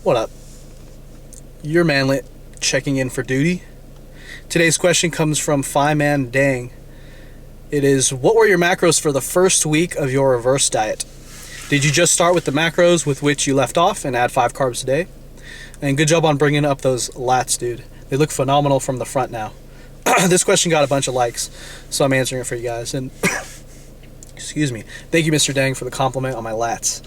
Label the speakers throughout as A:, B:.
A: What up? Your manlet checking in for duty. Today's question comes from Fireman Dang. It is, what were your macros for the first week of your reverse diet? Did you just start with the macros with which you left off and add 5 carbs a day? And good job on bringing up those lats, dude. They look phenomenal from the front now. This question got a bunch of likes, so I'm answering it for you guys. And excuse me. Thank you, Mr. Dang, for the compliment on my lats.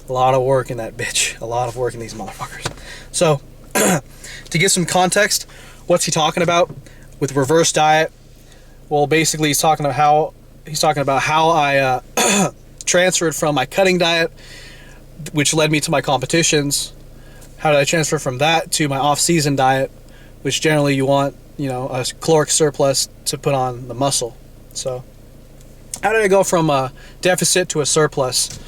A: A lot of work in that bitch. A lot of work in these motherfuckers. So, to give some context, what's he talking about with reverse diet? Well, basically, he's talking about how I transferred from my cutting diet, which led me to my competitions. How did I transfer from that to my off-season diet, which generally you want, a caloric surplus to put on the muscle. So, how did I go from a deficit to a surplus?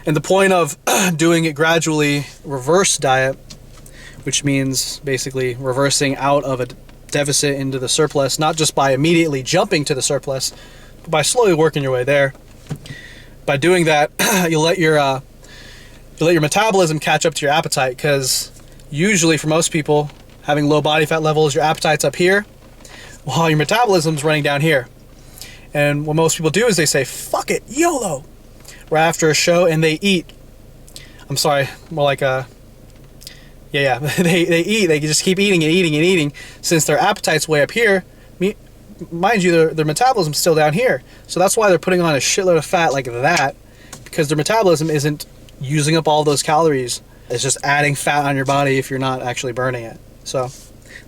A: And the point of doing it gradually, reverse diet, which means basically reversing out of a deficit into the surplus, not just by immediately jumping to the surplus, but by slowly working your way there. By doing that, you'll let your metabolism catch up to your appetite, because usually for most people, having low body fat levels, your appetite's up here, while your metabolism's running down here. And what most people do is they say, fuck it, YOLO, right after a show, and they eat. I'm sorry, more like they eat. They just keep eating and eating and eating, since their appetite's way up here. Mind you, their metabolism's still down here. So that's why they're putting on a shitload of fat like that, because their metabolism isn't using up all those calories. It's just adding fat on your body if you're not actually burning it. So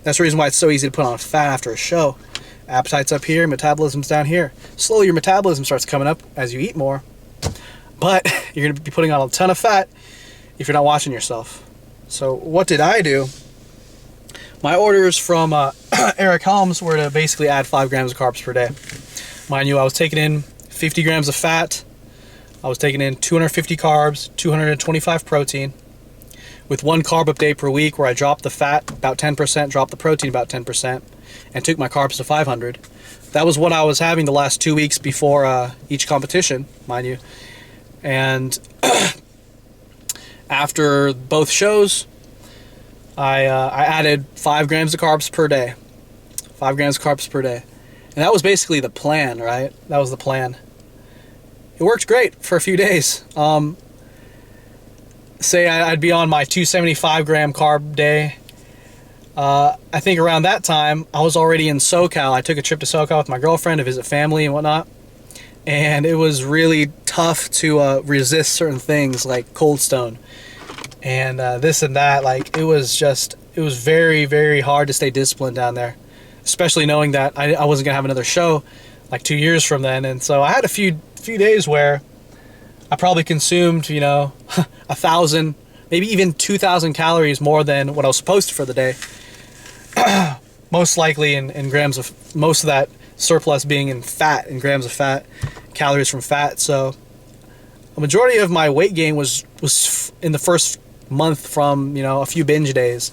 A: that's the reason why it's so easy to put on fat after a show. Appetite's up here, metabolism's down here. Slowly your metabolism starts coming up as you eat more, but you're going to be putting on a ton of fat if you're not watching yourself. So what did I do? My orders from Eric Helms were to basically add 5 grams of carbs per day. Mind you, I was taking in 50 grams of fat. I was taking in 250 carbs, 225 protein, with 1 carb up day per week, where I dropped the fat about 10%, dropped the protein about 10%, and took my carbs to 500. That was what I was having the last 2 weeks before each competition, mind you. And after both shows, I added 5 grams of carbs per day. 5 grams of carbs per day. And that was basically the plan, right? That was the plan. It worked great for a few days. Say I'd be on my 275 gram carb day. I think around that time, I was already in SoCal. I took a trip to SoCal with my girlfriend to visit family and whatnot. And it was really tough to resist certain things like Cold Stone and this and that. Like, it was very, very hard to stay disciplined down there, especially knowing that I wasn't gonna have another show like 2 years from then. And so I had a few days where I probably consumed 1,000, maybe even 2,000 calories more than what I was supposed to for the day. Most likely in grams of, most of that surplus being in fat, in grams of fat, calories from fat. So a majority of my weight gain was in the first month from a few binge days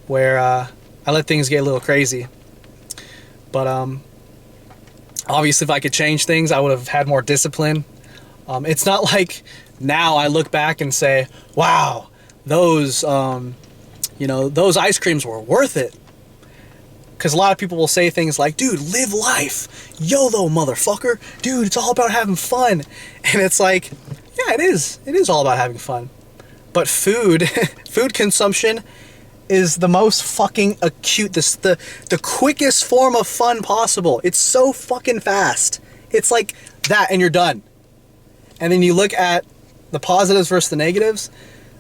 A: where I let things get a little crazy. But obviously, if I could change things, I would have had more discipline. It's not like now I look back and say, wow, those ice creams were worth it. Because a lot of people will say things like, dude, live life. YOLO, motherfucker. Dude, it's all about having fun. And it's like, yeah, it is. It is all about having fun. But food consumption is the most fucking acute, the quickest form of fun possible. It's so fucking fast. It's like that and you're done. And then you look at the positives versus the negatives.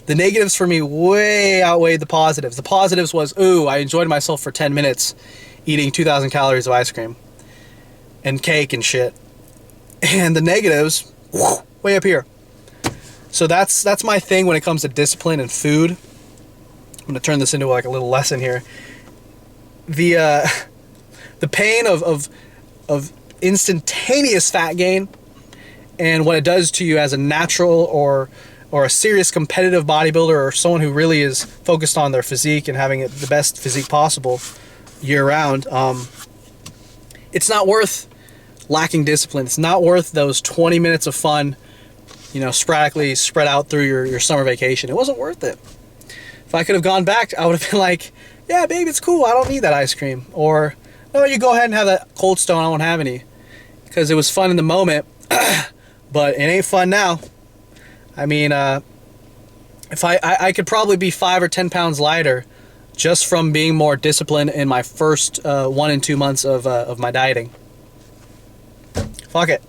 A: The negatives for me way outweighed the positives. The positives was, ooh, I enjoyed myself for 10 minutes eating 2,000 calories of ice cream and cake and shit. And the negatives, way up here. So that's my thing when it comes to discipline and food. I'm gonna turn this into like a little lesson here. The pain of instantaneous fat gain and what it does to you as a natural or a serious competitive bodybuilder, or someone who really is focused on their physique and having the best physique possible year round, it's not worth lacking discipline. It's not worth those 20 minutes of fun, sporadically spread out through your summer vacation. It wasn't worth it. If If I could have gone back, I would have been like, yeah, babe, it's cool. I don't need that ice cream. Or, no, you go ahead and have that Cold Stone. I won't have any. Because it was fun in the moment, but it ain't fun now. I mean, if I could probably be 5 or 10 pounds lighter just from being more disciplined in my first 1 and 2 months of my dieting. Fuck it.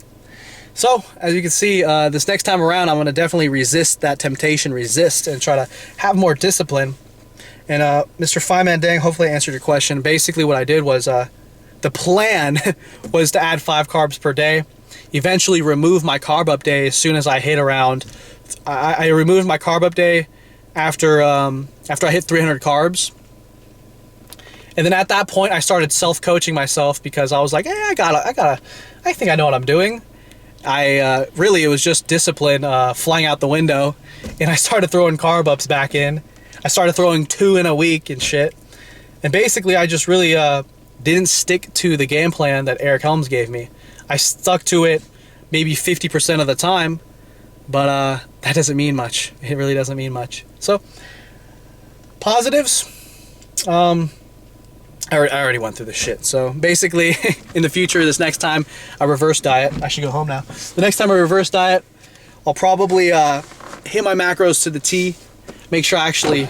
A: So, as you can see, this next time around, I'm going to definitely resist that temptation, and try to have more discipline. And Mr. Fireman Dang, hopefully I answered your question. Basically what I did was, the plan was to add 5 carbs per day, eventually remove my carb up day as soon as I hit around, I removed my carb up day after I hit 300 carbs. And then at that point, I started self-coaching myself because I was like, hey, I think I know what I'm doing. Really, it was just discipline flying out the window, and I started throwing carb ups back in. I started throwing 2 in a week and shit. And basically, I just really didn't stick to the game plan that Eric Helms gave me. I stuck to it maybe 50% of the time, but that doesn't mean much. It really doesn't mean much. So, positives. I already went through this shit. So basically, in the future, this next time I reverse diet, I should go home now. The next time I reverse diet, I'll probably hit my macros to the T. Make sure I actually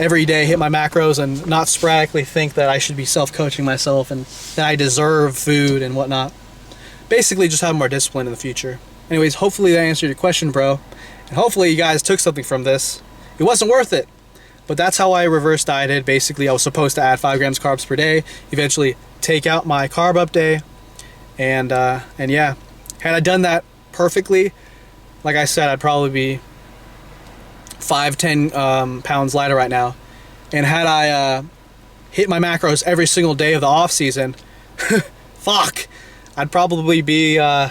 A: every day hit my macros and not sporadically think that I should be self-coaching myself and that I deserve food and whatnot. Basically, just have more discipline in the future. Anyways, hopefully that answered your question, bro. And hopefully you guys took something from this. It wasn't worth it. But that's how I reverse dieted. Basically, I was supposed to add 5 grams carbs per day, eventually take out my carb up day, and yeah, had I done that perfectly, like I said, I'd probably be 5-10 pounds lighter right now. And had I hit my macros every single day of the off season, fuck, I'd probably be I'd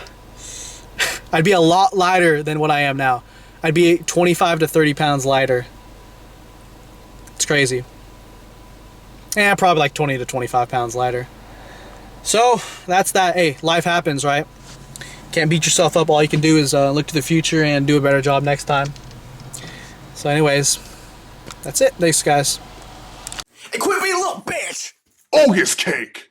A: be a lot lighter than what I am now. I'd be 25 to 30 pounds lighter. It's crazy. Yeah, probably like 20 to 25 pounds lighter. So, that's that. Hey, life happens, right? Can't beat yourself up. All you can do is look to the future and do a better job next time. So anyways, that's it. Thanks, guys.
B: Hey, quit being a little bitch! Ogus cake!